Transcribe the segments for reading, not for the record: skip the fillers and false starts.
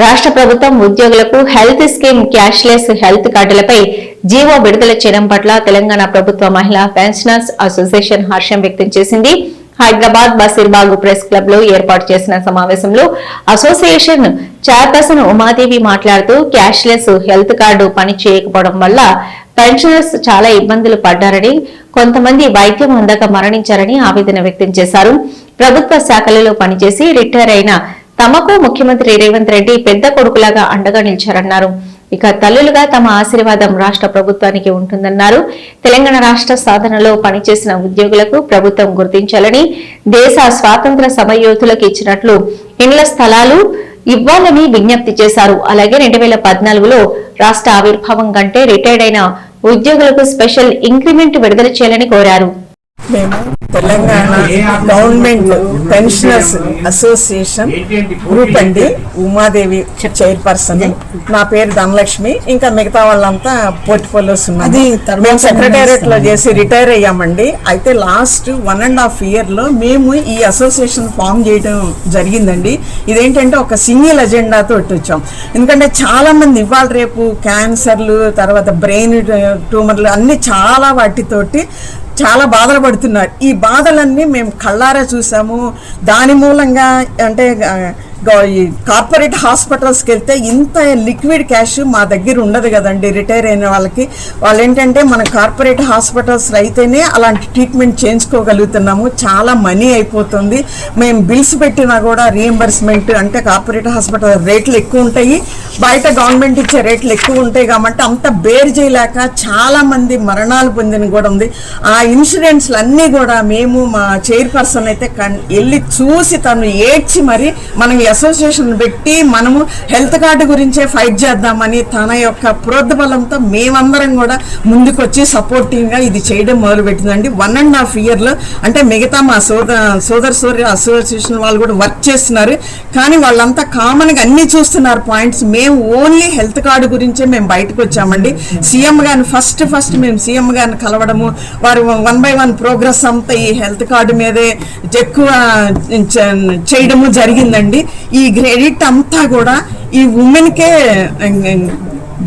రాష్ట్ర ప్రభుత్వం ఉద్యోగులకు హెల్త్ స్కీమ్ క్యాష్లెస్ హెల్త్ కార్డులపై జీవో విడుదల చేయడం పట్ల తెలంగాణ ప్రభుత్వ మహిళా పెన్షనర్స్ అసోసియేషన్ హర్షం వ్యక్తం చేసింది. హైదరాబాద్ బషీర్బాగ్ ప్రెస్ క్లబ్ లో ఏర్పాటు చేసిన సమావేశంలో అసోసియేషన్ చైర్పర్సన్ ఉమాదేవి మాట్లాడుతూ క్యాష్లెస్ హెల్త్ కార్డు పని చేయకపోవడం వల్ల పెన్షనర్స్ చాలా ఇబ్బందులు పడ్డారని, కొంతమంది వైద్యం అందక మరణించారని ఆవేదన వ్యక్తం చేశారు. ప్రభుత్వ శాఖలలో పనిచేసి రిటైర్ అయిన తమకు ముఖ్యమంత్రి రేవంత్ రెడ్డి పెద్ద కొడుకులాగా అండగా నిలిచారన్నారు. ఇక తల్లులుగా తమ ఆశీర్వాదం రాష్ట్ర ప్రభుత్వానికి ఉంటుందన్నారు. తెలంగాణ రాష్ట్ర సాధనలో పనిచేసిన ఉద్యోగులకు ప్రభుత్వం గుర్తించాలని, దేశ స్వాతంత్ర సమరయోధులకు ఇచ్చినట్లు ఇండ్ల స్థలాలు ఇవ్వాలని విజ్ఞప్తి చేశారు. అలాగే 2014లో రాష్ట్ర ఆవిర్భావం కంటే రిటైర్డ్ అయిన ఉద్యోగులకు స్పెషల్ ఇంక్రిమెంట్ విడుదల చేయాలని కోరారు. మేము Telangana government pensioners association group అండి. ఉమాదేవి చైర్పర్సన్, నా పేరు ధనలక్ష్మి. ఇంకా మిగతా వాళ్ళంతా పోర్ట్ఫోలియోస్ ఉన్నది. మేము సెక్రటేరియట్ లో చేసి రిటైర్ అయ్యామండి. అయితే లాస్ట్ 1.5 year లో మేము ఈ అసోసియేషన్ ఫామ్ చేయడం జరిగిందండి. ఇదేంటంటే ఒక సింగిల్ ఎజెండా తోటి వచ్చాం. ఎందుకంటే చాలా మంది ఇవాళ రేపు క్యాన్సర్లు, తర్వాత బ్రెయిన్ ట్యూమర్లు అన్ని చాలా వాటితోటి చాలా బాధలు పడుతున్నారు. ఈ బాధలన్నీ మేము కళ్ళారా చూసాము. దాని మూలంగా అంటే ఈ కార్పొరేట్ హాస్పిటల్స్కి వెళ్తే ఇంత లిక్విడ్ క్యాష్ మా దగ్గర ఉండదు కదండి. రిటైర్ అయిన వాళ్ళకి వాళ్ళు ఏంటంటే మన కార్పొరేట్ హాస్పిటల్స్లో అయితేనే అలాంటి ట్రీట్మెంట్ చేయించుకోగలుగుతున్నాము. చాలా మనీ అయిపోతుంది. మేము బిల్స్ పెట్టినా కూడా రీఎంబర్స్మెంట్ అంటే కార్పొరేట్ హాస్పిటల్ రేట్లు ఎక్కువ ఉంటాయి, బయట గవర్నమెంట్ ఇచ్చే రేట్లు ఎక్కువ ఉంటాయి. కాబట్టి అంత బేర్ చేయలేక చాలామంది మరణాలు పొందిన కూడా ఉంది. ఆ ఇన్సూరెన్స్లు అన్నీ కూడా మేము మా చైర్పర్సన్ అయితే వెళ్ళి చూసి తను ఏడ్చి మరి మనం అసోసియేషన్ పెట్టి మనము హెల్త్ కార్డు గురించే ఫైట్ చేద్దామని తన యొక్క ప్రోద్బలంతో మేమందరం కూడా ముందుకొచ్చి సపోర్టింగ్ గా ఇది చేయడం మొదలు పెట్టిందండి. 1.5 year లో అంటే మిగతా మా సోదర అసోసియేషన్ వాళ్ళు కూడా వర్క్ చేస్తున్నారు. కానీ వాళ్ళంతా కామన్ గా అన్ని చూస్తున్నారు పాయింట్స్. మేము ఓన్లీ హెల్త్ కార్డు గురించే మేము బయటకు వచ్చామండి. సీఎం గారిని ఫస్ట్ మేము సీఎం గారిని కలవడము, వారు 1 by 1 ప్రోగ్రెస్ అంతా ఈ హెల్త్ కార్డు మీదే ఎక్కువ చేయడము జరిగిందండి. ఈ క్రెడిట్ అంతా కూడా ఈ ఉమెన్కే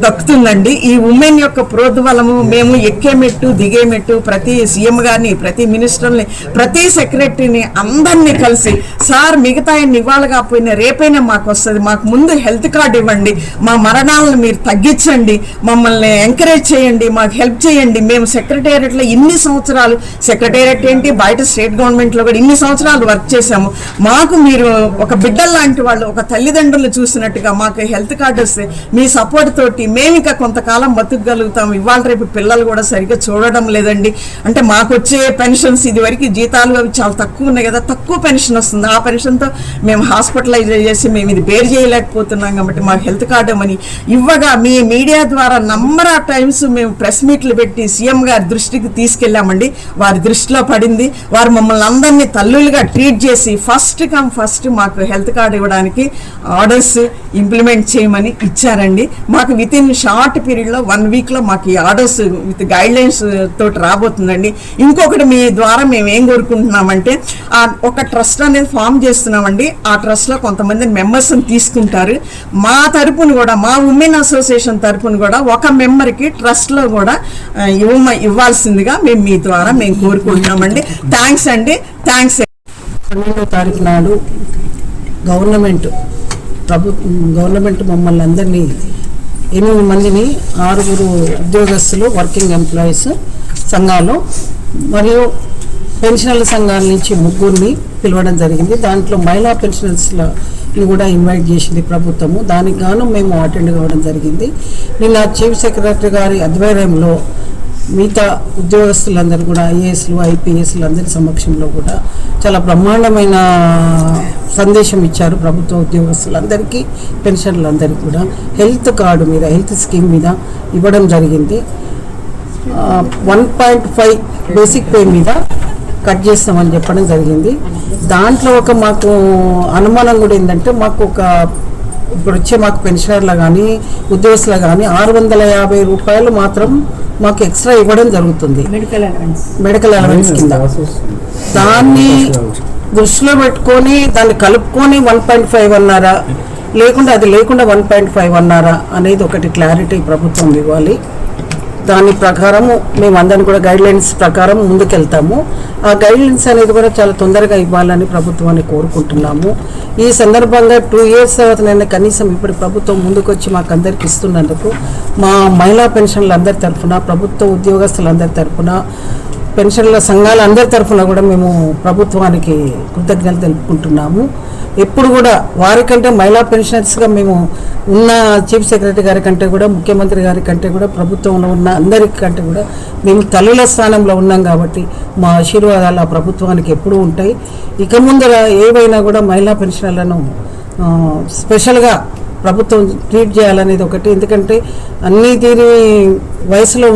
దక్కుతుందండి. ఈ ఉమెన్ యొక్క ప్రోద్బలము మేము ఎక్కేమెట్టు దిగేమెట్టు ప్రతి సీఎం గారిని, ప్రతి మినిస్టర్ని, ప్రతి సెక్రటరీని అందరినీ కలిసి సార్ మిగతా ఇవాళ కాకపోయినా రేపైనా మాకు వస్తుంది, మాకు ముందు హెల్త్ కార్డు ఇవ్వండి, మా మరణాలను మీరు తగ్గించండి, మమ్మల్ని ఎంకరేజ్ చేయండి, మాకు హెల్ప్ చేయండి. మేము సెక్రటేరియట్లో ఇన్ని సంవత్సరాలు, సెక్రటేరియట్ ఏంటి బయట స్టేట్ గవర్నమెంట్లో కూడా ఇన్ని సంవత్సరాలు వర్క్ చేశాము. మాకు మీరు ఒక బిడ్డలు లాంటి వాళ్ళు, ఒక తల్లిదండ్రులు చూసినట్టుగా మాకు హెల్త్ కార్డు వస్తే మీ సపోర్ట్ తోటి మేము ఇంకా కొంతకాలం బతుకగలుగుతాం. ఇవాళ రేపు పిల్లలు కూడా సరిగ్గా చూడడం లేదండి. అంటే మాకు వచ్చే పెన్షన్స్ ఇది వరకు జీతాలు అవి చాలా తక్కువ ఉన్నాయి కదా, తక్కువ పెన్షన్ వస్తుంది. ఆ పెన్షన్తో మేము హాస్పిటలైజ్ చేసి మేము ఇది బేర్ చేయలేకపోతున్నాం. కాబట్టి మాకు హెల్త్ కార్డు అని ఇవ్వగా మీ మీడియా ద్వారా నంబర్ ఆఫ్ టైమ్స్ మేము ప్రెస్ మీట్లు పెట్టి సీఎం గారి దృష్టికి తీసుకెళ్ళామండి. వారి దృష్టిలో పడింది. వారు మమ్మల్ని అందరినీ తల్లులుగా ట్రీట్ చేసి ఫస్ట్ మాకు హెల్త్ కార్డు ఇవ్వడానికి ఆర్డర్స్ ఇంప్లిమెంట్ చేయమని ఇచ్చారండి. మాకు విత్ ఇన్ షార్ట్ పీరియడ్లో 1 week లో మాకు ఈ ఆర్డర్స్ విత్ గైడ్ లైన్స్ తోటి రాబోతుందండి. ఇంకొకటి మీ ద్వారా మేము ఏం కోరుకుంటున్నామంటే ఒక ట్రస్ట్ అనేది ఫామ్ చేస్తున్నామండి. ఆ ట్రస్ట్లో కొంతమంది మెంబర్స్ని తీసుకుంటారు. మా తరపున కూడా, మా ఉమెన్ అసోసియేషన్ తరపున కూడా ఒక మెంబర్కి ట్రస్ట్లో కూడా ఇవ్వాల్సిందిగా మేము మీ ద్వారా మేము కోరుకుంటున్నామండి. థ్యాంక్స్ అండి. థ్యాంక్స్. 12వ తారీఖు నాడు గవర్నమెంట్ మమ్మల్ని అందరినీ 8 మందిని 6 ఉద్యోగస్తులు, వర్కింగ్ ఎంప్లాయీస్ సంఘాలు మరియు పెన్షనర్ల సంఘాల నుంచి 3 పిలవడం జరిగింది. దాంట్లో మహిళా పెన్షనర్స్ని కూడా ఇన్వైట్ చేసింది ప్రభుత్వము. దానికి గాను మేము అటెండ్ కావడం జరిగింది. నిన్న చీఫ్ సెక్రటరీ గారి ఆధ్వర్యంలో మిగతా ఉద్యోగస్తులందరూ కూడా ఐఏఎస్లు, ఐపీఎస్లు అందరి సమక్షంలో కూడా చాలా బ్రహ్మాండమైన సందేశం ఇచ్చారు. ప్రభుత్వ ఉద్యోగస్తులందరికీ, పెన్షన్లందరికీ కూడా హెల్త్ కార్డు మీద, హెల్త్ స్కీమ్ మీద ఇవ్వడం జరిగింది. 1.5 బేసిక్ పే మీద కట్ చేస్తామని చెప్పడం జరిగింది. దాంట్లో మాకు అనుమానం కూడా ఏంటంటే ఇప్పుడు వచ్చే మాకు పెన్షనర్లు కానీ ఉద్యోగస్తులు కానీ 650 రూపాయలు మాత్రం మాకు ఎక్స్ట్రా ఇవ్వడం జరుగుతుంది మెడికల్ అలవెన్స్ కింద. దాన్ని దృష్టిలో పెట్టుకొని దాన్ని కలుపుకొని 1.5 అన్నారా లేకుండా అది లేకుండా 1.5 అన్నారా అనేది ఒకటి క్లారిటీ ప్రభుత్వం ఇవ్వాలి. దాని ప్రకారము మేమందరం కూడా గైడ్లైన్స్ ప్రకారం ముందుకెళ్తాము. ఆ గైడ్లైన్స్ అనేది కూడా చాలా తొందరగా ఇవ్వాలని ప్రభుత్వాన్ని కోరుకుంటున్నాము. ఈ సందర్భంగా 2 years తర్వాత కనీసం ఇప్పుడు ప్రభుత్వం ముందుకొచ్చి మాకు అందరికి ఇస్తున్నందుకు మా మహిళా పెన్షన్లు అందరి తరఫున, ప్రభుత్వ ఉద్యోగస్తులందరి తరఫున, పెన్షన్ల సంఘాల అందరి తరఫున కూడా మేము ప్రభుత్వానికి కృతజ్ఞతలు తెలుపుకుంటున్నాము. ఎప్పుడు కూడా వారికంటే మహిళా పెన్షనర్స్గా మేము ఉన్న చీఫ్ సెక్రటరీ గారి కంటే కూడా, ముఖ్యమంత్రి గారి కంటే కూడా, ప్రభుత్వంలో ఉన్న అందరికంటే కూడా మేము తల్లుల స్థానంలో ఉన్నాం కాబట్టి మా ఆశీర్వాదాలు ఆ ప్రభుత్వానికి ఎప్పుడూ ఉంటాయి. ఇక ముందర ఏవైనా కూడా మహిళా పెన్షనర్లను స్పెషల్గా ప్రభుత్వం ట్రీట్ చేయాలనేది ఒకటి. ఎందుకంటే అన్నీ తీరి వయసులో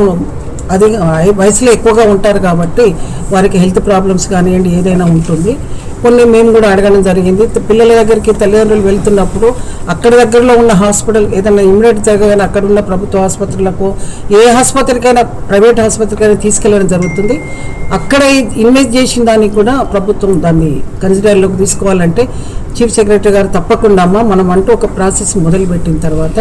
ఎక్కువగా ఉంటారు కాబట్టి వారికి హెల్త్ ప్రాబ్లమ్స్ కానివ్వండి ఏదైనా ఉంటుంది. కొన్ని మేము కూడా అడగడం జరిగింది. పిల్లల దగ్గరికి తల్లిదండ్రులు వెళ్తున్నప్పుడు అక్కడ దగ్గరలో ఉన్న హాస్పిటల్ ఏదైనా ఇమ్మీడియట్ జరగగానే అక్కడ ఉన్న ప్రభుత్వ ఆసుపత్రులకు, ఏ ఆసుపత్రికైనా ప్రైవేట్ ఆసుపత్రికైనా తీసుకెళ్ళడం జరుగుతుంది. అక్కడ ఇన్వెస్ట్ చేసిన దానికి కూడా ప్రభుత్వం దాన్ని కన్సిడర్లోకి తీసుకోవాలంటే చీఫ్ సెక్రటరీ గారు తప్పకుండా మనం అంటూ ఒక ప్రాసెస్ మొదలుపెట్టిన తర్వాత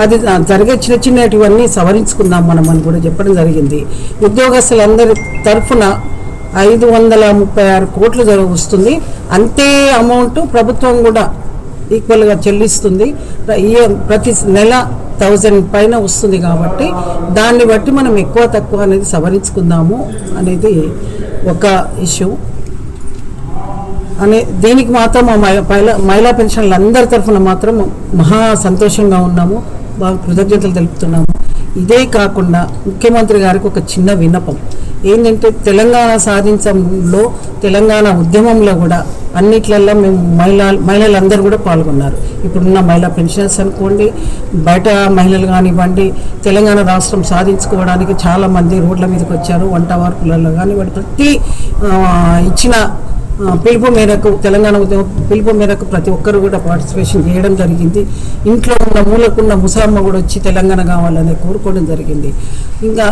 అది జరిగే చిన్నటివన్నీ సవరించుకుందాం మనం అని కూడా చెప్పడం జరిగింది. ఉద్యోగస్తులందరి తరఫున 536 కోట్లు వస్తుంది. అంతే అమౌంట్ ప్రభుత్వం కూడా ఈక్వల్గా చెల్లిస్తుంది. ప్రతి నెల 1000 పైన వస్తుంది కాబట్టి దాన్ని బట్టి మనం ఎక్కువ తక్కువ అనేది సవరించుకుందాము అనేది ఒక ఇష్యూ. దీనికి మాత్రం మా మహిళా పెన్షన్లు అందరి తరఫున మాత్రం మహా సంతోషంగా ఉన్నాము, బాగా కృతజ్ఞతలు తెలుపుతున్నాము. ఇదే కాకుండా ముఖ్యమంత్రి గారికి ఒక చిన్న విన్నపం ఏంటంటే, తెలంగాణ సాధించడంలో, తెలంగాణ ఉద్యమంలో కూడా అన్నిట్లలో మేము మహిళలందరూ కూడా పాల్గొన్నారు. ఇప్పుడున్న మహిళా పెన్షనర్స్ అనుకోండి, బయట మహిళలు కానివ్వండి, తెలంగాణ రాష్ట్రం సాధించుకోవడానికి చాలామంది రోడ్ల మీదకి వచ్చారు. వంట వార్పులలో కానివ్వండి, ప్రతి ఇచ్చిన పిలుపు మేరకు, తెలంగాణ ఉద్యమం పిలుపు మేరకు ప్రతి ఒక్కరు కూడా పార్టిసిపేషన్ చేయడం జరిగింది. ఇంట్లో ఉన్న మూలకున్న ముసలమ్మ కూడా వచ్చి తెలంగాణ కావాలని కోరుకోవడం జరిగింది. ఇంకా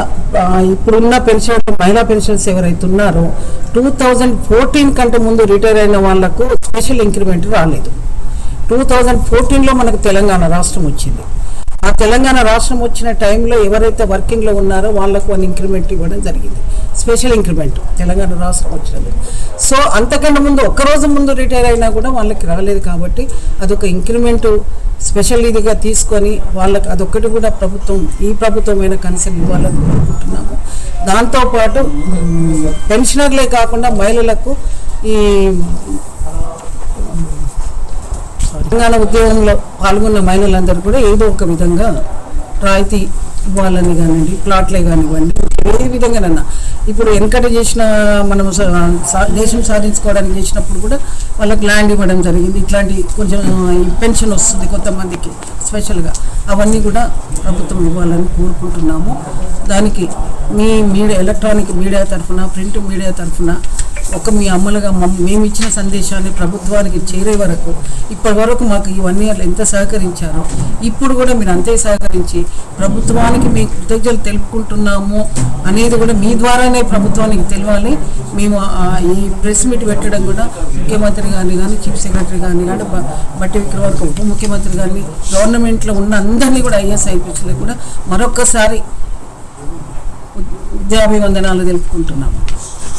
ఇప్పుడున్న పెన్షనర్లు, మహిళా పెన్షనర్స్ ఎవరైతే ఉన్నారో 2014 కంటే ముందు రిటైర్ అయిన వాళ్లకు స్పెషల్ ఇంక్రిమెంట్ రాలేదు. 2014లో మనకు తెలంగాణ రాష్ట్రం వచ్చింది. ఆ తెలంగాణ రాష్ట్రం వచ్చిన టైంలో ఎవరైతే వర్కింగ్లో ఉన్నారో వాళ్ళకు 1 ఇంక్రిమెంట్ ఇవ్వడం జరిగింది, స్పెషల్ ఇంక్రిమెంట్ తెలంగాణ రాష్ట్రం వచ్చినది. సో అంతకంటే ముందు ఒక్కరోజు ముందు రిటైర్ అయినా కూడా వాళ్ళకి రాలేదు. కాబట్టి అదొక ఇంక్రిమెంట్ స్పెషల్ ఇదిగా తీసుకొని వాళ్ళకి అదొక్కటి కూడా ఈ ప్రభుత్వమైన కన్సర్న్ ఇవ్వాలని కోరుకుంటున్నాము. దాంతోపాటు పెన్షనర్లే కాకుండా మహిళలకు ఈ తెలంగాణ ఉద్యమంలో పాల్గొన్న మహిళలందరూ కూడా ఏదో ఒక విధంగా రాయితీ ఇవ్వాలని కానివ్వండి, ప్లాట్లే కానివ్వండి, ఏ విధంగానన్నా ఇప్పుడు వెనకట చేసిన మనము దేశం సాధించుకోవడానికి చేసినప్పుడు కూడా వాళ్ళకి ల్యాండ్ ఇవ్వడం జరిగింది. ఇట్లాంటి కొంచెం పెన్షన్ వస్తుంది కొంతమందికి స్పెషల్గా, అవన్నీ కూడా ప్రభుత్వం ఇవ్వాలని కోరుకుంటున్నాము. దానికి మీ మీడియా, ఎలక్ట్రానిక్ మీడియా తరఫున, ప్రింట్ మీడియా తరఫున మీ అమ్మలుగా మేము ఇచ్చిన సందేశాన్ని ప్రభుత్వానికి చేరే వరకు ఇప్పటి వరకు మాకు ఇవన్నీ ఎంత సహకరించారో ఇప్పుడు కూడా మీరు అంతే సహకరించి ప్రభుత్వానికి మీ కృతజ్ఞతలు తెలుపుకుంటున్నాము అనేది కూడా మీ ద్వారానే ప్రభుత్వానికి తెలియాలి. మేము ఈ ప్రెస్ మీట్ పెట్టడం కూడా ముఖ్యమంత్రి గారిని కానీ, చీఫ్ సెక్రటరీ గారిని కానీ, బట్టి విక్రమార్క ఉప ముఖ్యమంత్రి గారిని, గవర్నమెంట్లో ఉన్న అందరినీ కూడా IAS-IPSలకు కూడా మరొక్కసారి విద్యాభివందనాలు తెలుపుకుంటున్నాము.